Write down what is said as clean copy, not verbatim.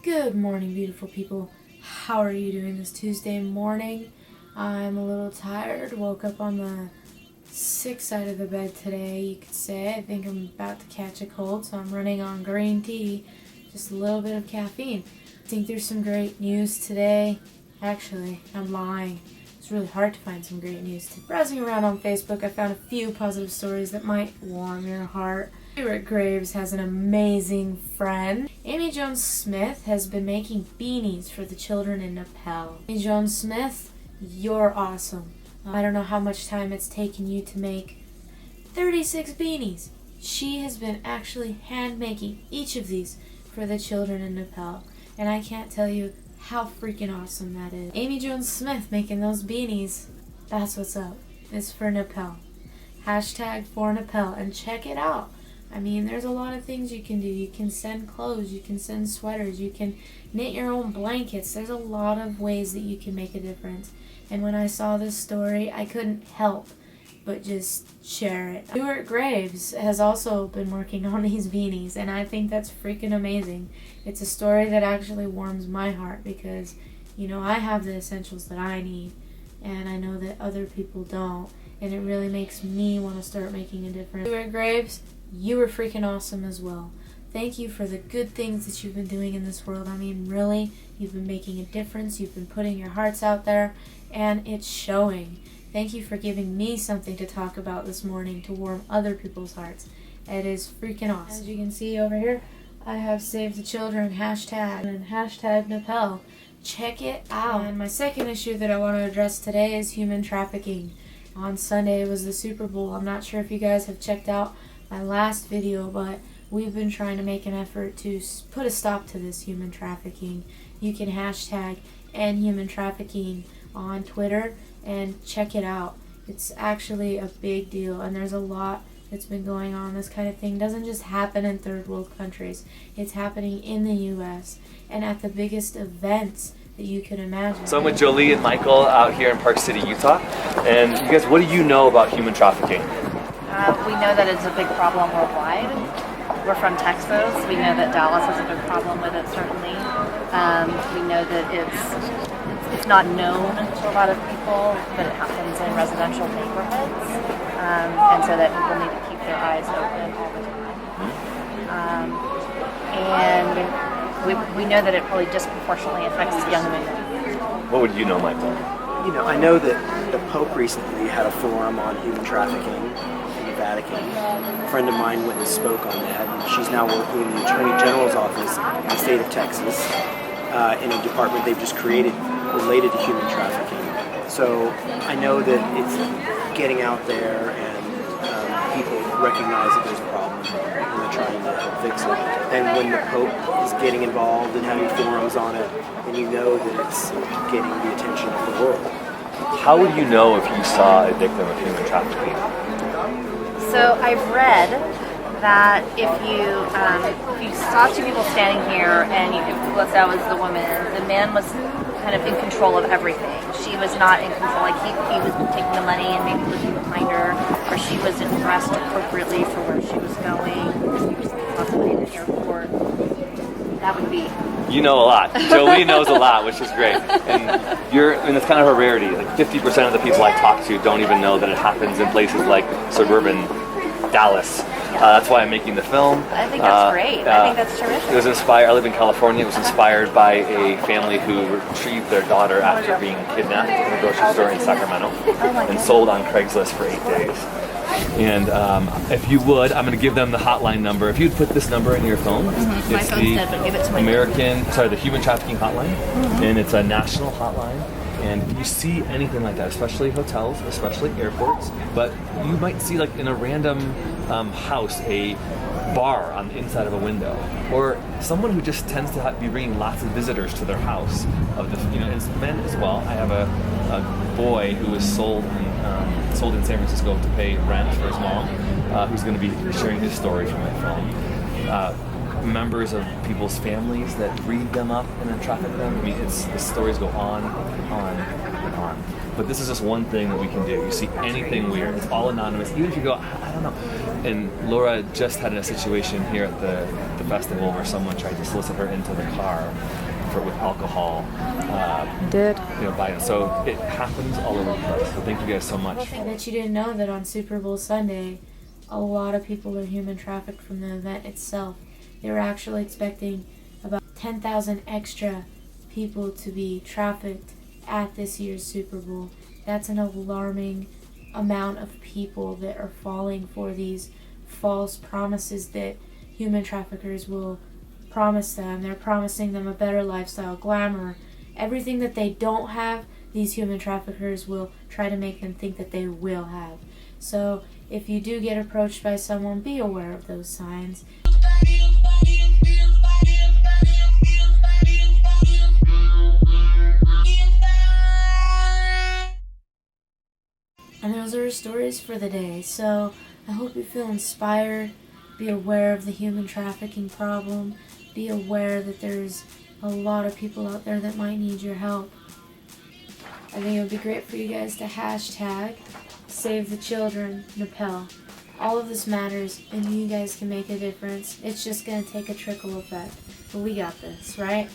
Good morning, beautiful people. How are you doing this Tuesday morning? I'm a little tired. Woke up on the sick side of the bed today, you could say. I think I'm about to catch a cold, so I'm running on green tea. Just a little bit of caffeine. I think there's some great news today. Actually, I'm lying. It's really hard to find some great news today. Browsing around on Facebook, I found a few positive stories that might warm your heart. Stuart Graves has an amazing friend. Amy Jones Smith has been making beanies for the children in Nepal. Amy Jones Smith, you're awesome. I don't know how much time it's taken you to make 36 beanies. She has been actually hand making each of these for the children in Nepal. And I can't tell you how freaking awesome that is. Amy Jones Smith making those beanies. That's what's up. It's for Nepal. Hashtag for Nepal. And check it out. I mean, there's a lot of things you can do. You can send clothes, you can send sweaters, you can knit your own blankets. There's a lot of ways that you can make a difference. And when I saw this story, I couldn't help but just share it. Stuart Graves has also been working on these beanies, and I think that's freaking amazing. It's a story that actually warms my heart because, you know, I have the essentials that I need, and I know that other people don't, and it really makes me want to start making a difference. Stuart Graves, you were freaking awesome as well. Thank you for the good things that you've been doing in this world. I mean, really, you've been making a difference. You've been putting your hearts out there, and it's showing. Thank you for giving me something to talk about this morning to warm other people's hearts. It is freaking awesome. As you can see over here, I have Save the Children hashtag and hashtag Nepal. Check it out. And my second issue that I want to address today is human trafficking. On Sunday was the Super Bowl. I'm not sure if you guys have checked out my last video, but we've been trying to make an effort to put a stop to this human trafficking. You can hashtag end human trafficking on Twitter and check it out. It's actually a big deal, and there's a lot that's been going on. This kind of thing doesn't just happen in third world countries. It's happening in the U.S. and at the biggest events that you could imagine. So I'm with Jolie and Michael out here in Park City, Utah. And you guys, what do you know about human trafficking? We know that it's a big problem worldwide. We're from Texas. We know that Dallas has a big problem with it, certainly. We know that it's not known to a lot of people, but it happens in residential neighborhoods. And so that people need to keep their eyes open all the time. And we know that it probably disproportionately affects young women. What would you know, Michael? You know, I know that the Pope recently had a forum on human trafficking in the Vatican. A friend of mine went and spoke on that, and she's now working in the Attorney General's office in the state of Texas in a department they've just created related to human trafficking. So I know that it's getting out there and people recognize that there's a problem and they're trying to help fix it. And when the Pope is getting involved and having forums on it, then you know that it's getting the attention of the world. How would you know if you saw a victim of human trafficking? So I've read that if you saw two people standing here and let's say I was the woman, the man was kind of in control of everything. She was not in control, like he was taking the money and maybe looking behind her, or she wasn't dressed appropriately for where she was going, or she was possibly in the airport. That would be. You know a lot. Jolie knows a lot, which is great. And it's kind of a rarity. Like 50% of the people I talk to don't even know that it happens in places like suburban Dallas. That's why I'm making the film. I think that's great. I think that's terrific. It was inspired. I live in California. It was inspired by a family who retrieved their daughter after being kidnapped in a grocery store in Sacramento and sold on Craigslist for 8 days. And if you would, I'm going to give them the hotline number. If you'd put this number in your phone, My it's phone's the dead, but give it to me. the human trafficking hotline, and it's a national hotline. And if you see anything like that, especially hotels, especially airports, but you might see like in a random house a bar on the inside of a window, or someone who just tends to be bringing lots of visitors to their house. It's men as well. I have a boy who was sold in San Francisco to pay rent for his mom, who's going to be sharing his story from my film. Members of people's families that breed them up and then traffic them. I mean, the stories go on and on and on. But this is just one thing that we can do. You see anything weird, it's all anonymous. Even if you go, I don't know. And Laura just had a situation here at the festival where someone tried to solicit her into the car with alcohol. Did. So it happens all over the place. So thank you guys so much. I bet you didn't know that on Super Bowl Sunday, a lot of people are human trafficked from the event itself. They were actually expecting about 10,000 extra people to be trafficked at this year's Super Bowl. That's an alarming amount of people that are falling for these false promises that human traffickers will promise them. They're promising them a better lifestyle, glamour, everything that they don't have. These human traffickers will try to make them think that they will have. So if you do get approached by someone, be aware of those signs. And those are our stories for the day. So I hope you feel inspired. Be aware of the human trafficking problem. Be aware that there's a lot of people out there that might need your help. I think it would be great for you guys to hashtag Save the Children Nepal. All of this matters, and you guys can make a difference. It's just going to take a trickle effect. But we got this, right?